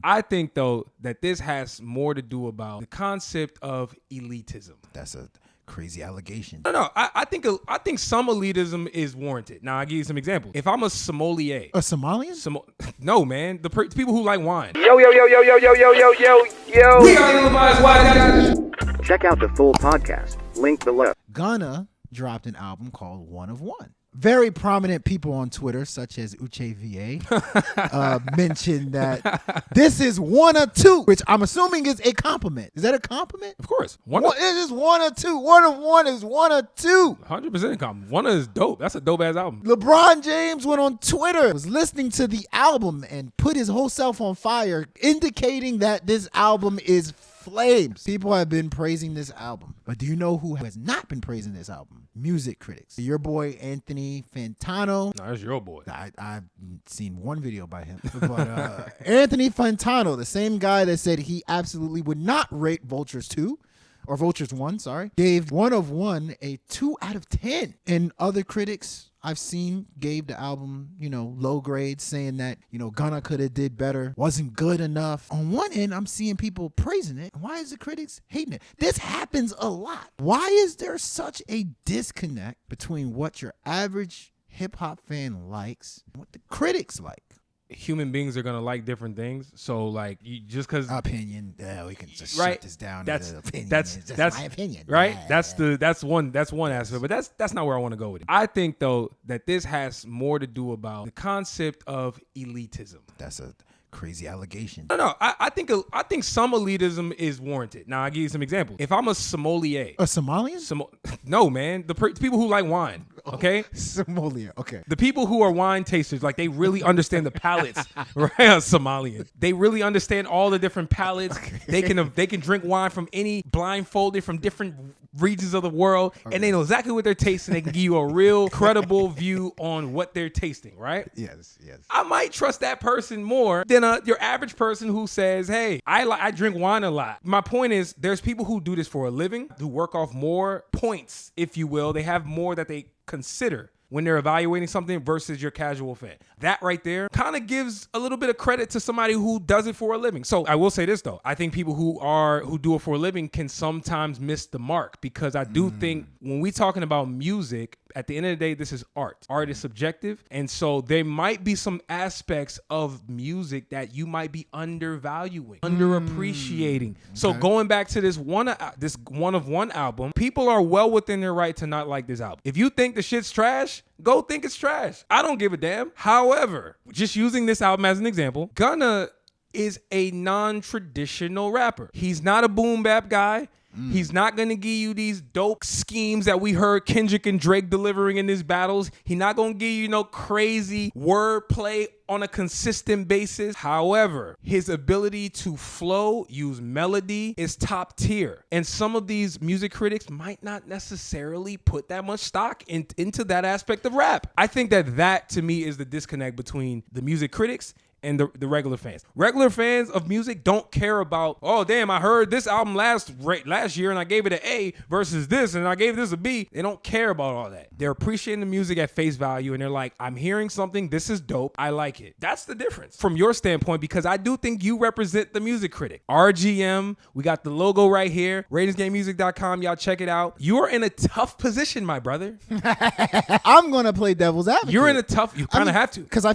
I think, though, that this has more to do about the concept of elitism. That's a crazy allegation. No. I think some elitism is warranted. Now, I'll give you some examples. If I'm a sommelier. A Somalian? No, man. The people who like wine. Yo. We got Illinois wine. Check out the full podcast. Link below. Gunna dropped an album called One of Wun. Very prominent people on Twitter, such as Uchay VA, mentioned that this is one or two, which I'm assuming is a compliment. Is that a compliment? Of course. It is one or two. One of Wun is one or two. 100% compliment. One is dope. That's a dope-ass album. LeBron James went on Twitter, was listening to the album, and put his whole self on fire, indicating that this album is flames. People have been praising this album. But do you know who has not been praising this album? Music critics. Your boy Anthony Fantano. No, that's your boy. I've seen one video by him. But Anthony Fantano, the same guy that said he absolutely would not rate Vultures 2, or Vultures 1, sorry, gave One of Wun a 2 out of 10. And other critics I've seen gave the album, low grades, saying that, Gunna could have did better, wasn't good enough. On one end, I'm seeing people praising it. Why is the critics hating it? This happens a lot. Why is there such a disconnect between what your average hip hop fan likes and what the critics like? Human beings are gonna like different things, so like you just because opinion, we can just right. shut this down. That's opinion. That's my opinion, right? That's one aspect, but that's not where I want to go with it. I think though that this has more to do about the concept of elitism. That's a crazy allegation. No. I think some elitism is warranted. Now I'll give you some examples. If I'm a sommelier, a Somalian? No, man. The people who like wine. Okay, Sommelier. Okay. The people who are wine tasters, like they really understand the palates, right? Somalian. They really understand all the different palates. Okay. They can drink wine from any blindfolded from different regions of the world, okay. And they know exactly what they're tasting. They can give you a real credible view on what they're tasting, right? Yes. I might trust that person more than your average person who says, "Hey, I drink wine a lot." My point is, there's people who do this for a living, who work off more points, if you will. They have more that they consider when they're evaluating something versus your casual fan. That right there kind of gives a little bit of credit to somebody who does it for a living. So I will say this though. I think people who do it for a living can sometimes miss the mark, because I do think when we talking about music, at the end of the day, this is art. Art is subjective. And so there might be some aspects of music that you might be undervaluing, underappreciating. Okay. So going back to this One of Wun album, people are well within their right to not like this album. If you think the shit's trash, go think it's trash. I don't give a damn. However, just using this album as an example, Gunna is a non-traditional rapper. He's not a boom bap guy. He's not going to give you these dope schemes that we heard Kendrick and Drake delivering in these battles. He's not going to give you no crazy wordplay on a consistent basis. However, his ability to flow, use melody is top tier. And some of these music critics might not necessarily put that much stock into that aspect of rap. I think that to me is the disconnect between the music critics and the regular fans. Regular fans of music don't care about, oh damn, I heard this album last year and I gave it an A versus this and I gave this a B. They don't care about all that. They're appreciating the music at face value and they're like, I'm hearing something, this is dope, I like it. That's the difference from your standpoint, because I do think you represent the music critic. RGM, we got the logo right here, ratingsgamemusic.com, y'all check it out. You are in a tough position, my brother. I'm gonna play devil's advocate. You're in a tough, you kind of have to. Because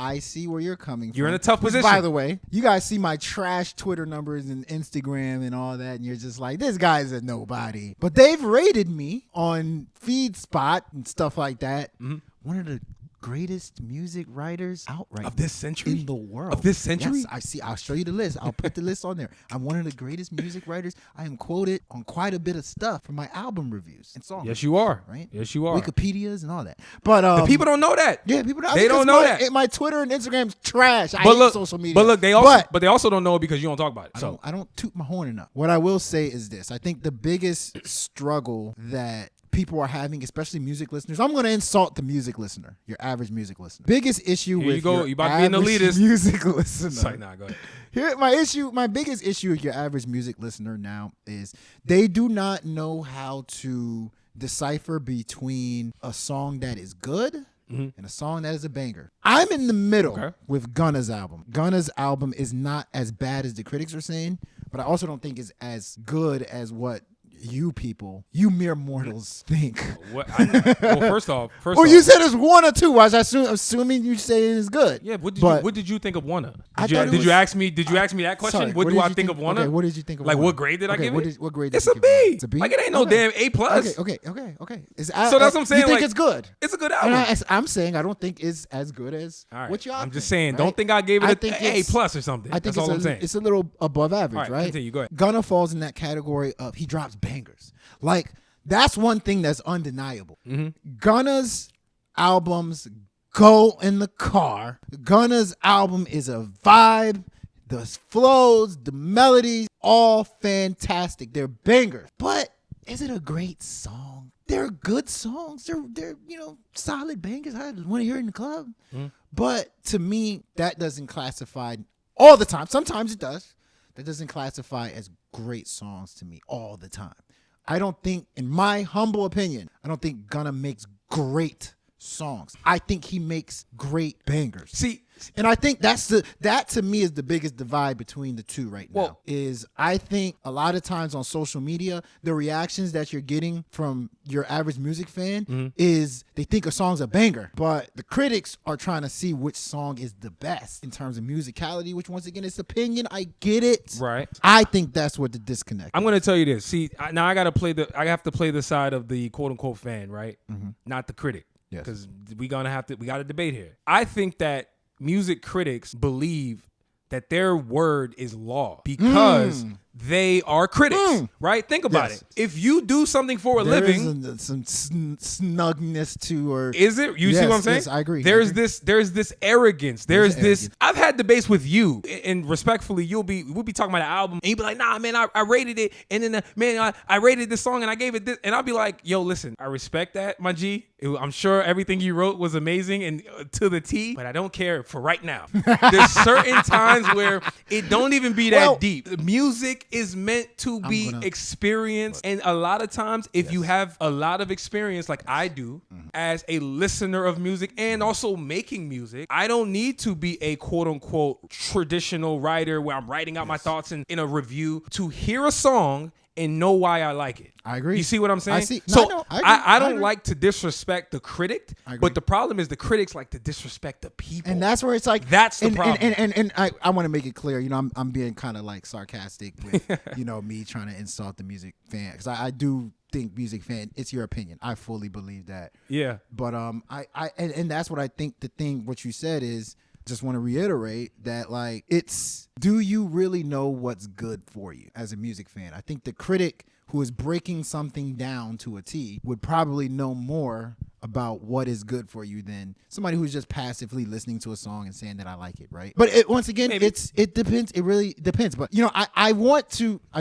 I see where you're coming from. You're in a tough position. By the way, you guys see my trash Twitter numbers and Instagram and all that, and you're just like, this guy's a nobody. But they've rated me on FeedSpot and stuff like that. Mm-hmm. One of the greatest music writers out right of this century in the world. Of this century? Yes, I see. I'll show you the list. I'll put the list on there. I'm one of the greatest music writers. I am quoted on quite a bit of stuff for my album reviews and songs. Yes, you are. Right? Yes, you are. Wikipedias and all that. But the people don't know that. Yeah, people don't. They don't know that. My Twitter and Instagram's trash. I hate social media. But look, they also don't know it because you don't talk about it. So I don't toot my horn enough. What I will say is this: I think the biggest struggle that people are having, especially music listeners. I'm going to insult the music listener, your average music listener. Biggest issue with your average music listener. Sorry, go ahead. Here, my biggest issue with your average music listener now is they do not know how to decipher between a song that is good and a song that is a banger. I'm in the middle Okay. with Gunna's album. Gunna's album is not as bad as the critics are saying, but I also don't think it's as good as what you mere mortals think. Well, first off, Well, you said it's one or two. I was assuming you say it is good. yeah. What did you think of Wanna? Did you ask me that question? Sorry, what do I think of Wanna? Okay, what did you think of Like, Wanna? what grade did I give it? What grade? It's did a you B. give it? It's a B. Like, it ain't no damn A plus. Okay. So So that's what I'm saying, You think like, it's good? It's a good And album. I'm saying I don't think it's as good as All right. what y'all. I'm just think, saying, right? don't think I gave it think an A it's- plus or something. I think That's all I'm saying. it's a little above average, All right, right? continue, go ahead. Gunna falls in that category of he drops bangers. Like, that's one thing that's undeniable. Gunna's albums go in the car. Gunna's album is a vibe. The flows, the melodies, all fantastic. They're bangers. But is it a great song? They're good songs. They're solid bangers. I want to hear it in the club. But to me, that doesn't classify all the time. Sometimes it does. That doesn't classify as great songs to me all the time. I don't think, in my humble opinion, I don't think Gunna makes great songs. I think he makes great bangers. See, And I think that to me is the biggest divide between the two right now. Is I think a lot of times on social media, the reactions that you're getting from your average music fan is they think a song's a banger, but the critics are trying to see which song is the best in terms of musicality, which once again is opinion. I get it. right. I think that's what the disconnect. I'm gonna tell you this. See, now I have to play the side of the quote unquote fan, right? Not the critic. Yes. Because we got a debate here. I think that music critics believe that their word is law because they are critics, right? Think about it. If you do something for a living, There is some snugness to, or is it? You see what I'm saying? Yes, I agree. There's this arrogance. There's this. arrogance. I've had debates with you, and respectfully, we'll be talking about an album, and you'll be like, "Nah, man, I rated it, and then I rated this song, and I gave it this," and I'll be like, "Yo, listen, I respect that, my G. I'm sure everything you wrote was amazing and to the T, but I don't care for right now. There's certain times where it don't even be that deep. Music is meant to be experienced, and a lot of times, if you have a lot of experience, like I do, as a listener of music and also making music, I don't need to be a quote unquote traditional writer where I'm writing out my thoughts in a review to hear a song and know why I like it. I agree. You see what I'm saying? I see. No, So no, I agree. I I don't agree. like to disrespect the critic, I agree. but the problem is the critics like to disrespect the people. And that's where it's like That's the and, problem. And I want to make it clear, I'm being kind of like sarcastic with me trying to insult the music fan, because I do think music fan, it's your opinion. I fully believe that. Yeah. But and that's what I think. The thing what you said is, just want to reiterate that, like, it's, do you really know what's good for you as a music fan? I think the critic who is breaking something down to a T would probably know more about what is good for you than somebody who's just passively listening to a song and saying that I like it, right? But once again, Maybe. it depends. It really depends. But I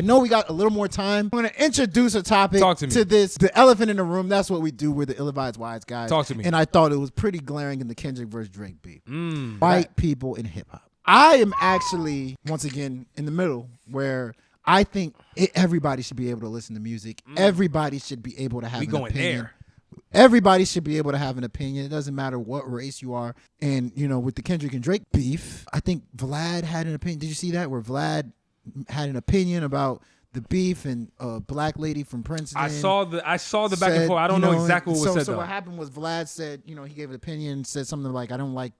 know we got a little more time. I'm going to introduce a topic Talk to me. this, the elephant in the room. That's what we do. We're the ill-advised wise guys. Talk to me. And I thought it was pretty glaring in the Kendrick versus Drake beef. White people in hip hop. I am actually, once again, in the middle, where I think everybody should be able to listen to music. Everybody should be able to have an going opinion. there. Everybody should be able to have an opinion. It doesn't matter what race you are. And, with the Kendrick and Drake beef, I think Vlad had an opinion. Did you see that? Where Vlad had an opinion about the beef, and a black lady from Princeton. I saw the back and forth. I don't know exactly what was said So though. what happened was Vlad said, he gave an opinion, said something like, I don't like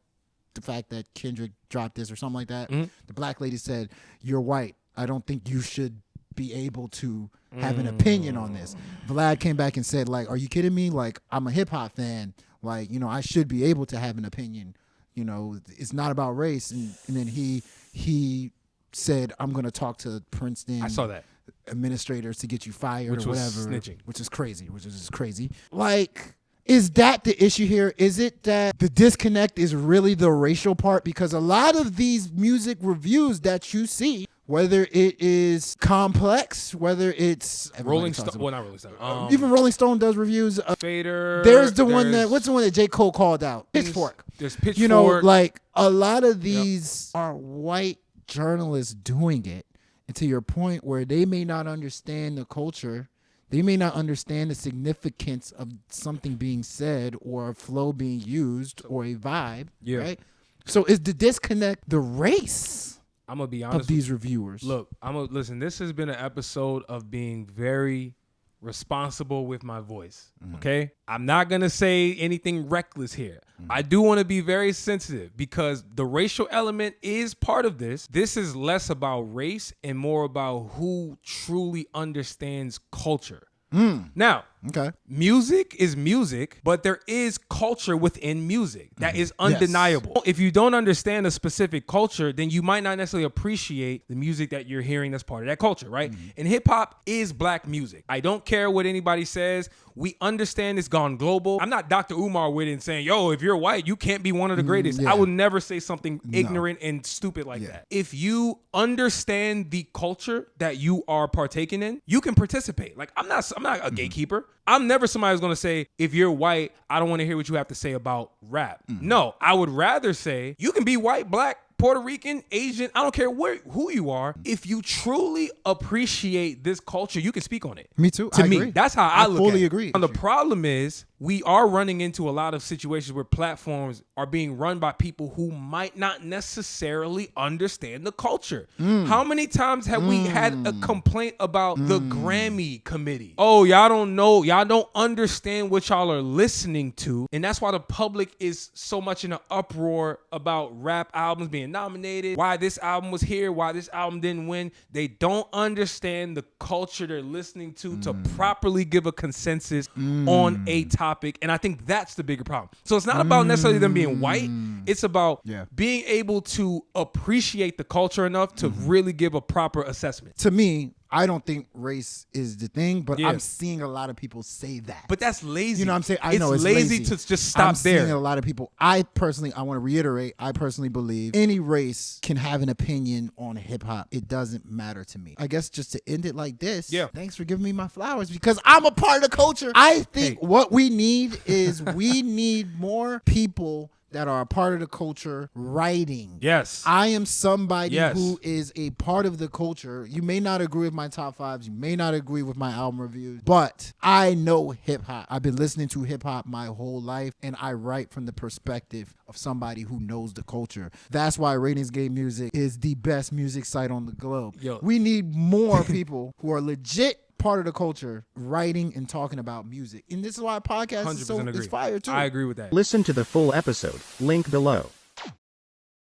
the fact that Kendrick dropped this or something like that. The black lady said, you're white. I don't think you should be able to have an opinion on this. Vlad came back and said, like, are you kidding me? Like, I'm a hip hop fan. Like, I should be able to have an opinion. It's not about race. And then he said, I'm going to talk to Princeton. I saw that. Administrators to get you fired Which or was whatever. snitching. Which is crazy. Like, is that the issue here? Is it that the disconnect is really the racial part? Because a lot of these music reviews that you see, whether it is Complex, whether it's Rolling Stone. Well, not Rolling Stone. even Rolling Stone does reviews. Fader. There's the one that, what's the one that J. Cole called out? Pitchfork. There's Pitchfork. Like, a lot of these are white journalists doing it. And to your point, where they may not understand the culture They may not understand the significance of something being said or a flow being used or a vibe. Yeah. Right? So is the disconnect the race I'm gonna be honest of these reviewers? Look, listen. This has been an episode of being very responsible with my voice. Okay, I'm not gonna say anything reckless here. I do want to be very sensitive because the racial element is part of this. This is less about race and more about who truly understands culture. Now, Okay. music is music, but there is culture within music. That is undeniable. Yes. If you don't understand a specific culture, then you might not necessarily appreciate the music that you're hearing that's part of that culture, right? And hip hop is black music. I don't care what anybody says. We understand it's gone global. I'm not Dr. Umar with it and saying, yo, if you're white, you can't be one of the greatest. I would never say something ignorant and stupid like that. If you understand the culture that you are partaking in, you can participate. Like, I'm not a gatekeeper. I'm never somebody who's going to say, if you're white, I don't want to hear what you have to say about rap. No, I would rather say you can be white, black, Puerto Rican, Asian, I don't care who you are. If you truly appreciate this culture, you can speak on it. Me too. To I me, agree. that's how I look at it. fully agree. And the problem is we are running into a lot of situations where platforms are being run by people who might not necessarily understand the culture. How many times have we had a complaint about the Grammy committee? Oh, y'all don't know. Y'all don't understand what y'all are listening to. And that's why the public is so much in an uproar about rap albums being nominated, why this album was here, why this album didn't win. They don't understand the culture they're listening to properly give a consensus on a topic. And I think that's the bigger problem. So it's not about necessarily them being white. It's about being able to appreciate the culture enough to really give a proper assessment. To me, I don't think race is the thing, but I'm seeing a lot of people say that. But that's lazy. You know what I'm saying? I it's know it's lazy to just stop I'm there. Seeing a lot of people. I want to reiterate, I personally believe any race can have an opinion on hip hop. It doesn't matter to me. I guess just to end it like this. Yeah. Thanks for giving me my flowers because I'm a part of the culture. I think what we need is we need more people that are a part of the culture writing. Yes. I am somebody who is a part of the culture. You may not agree with my top fives. You may not agree with my album reviews, but I know hip hop. I've been listening to hip hop my whole life, and I write from the perspective of somebody who knows the culture. That's why Ratings Game Music is the best music site on the globe. We need more people who are legit part of the culture writing and talking about music. And this is why a podcast is fire too. I agree with that. Listen to the full episode. Link below.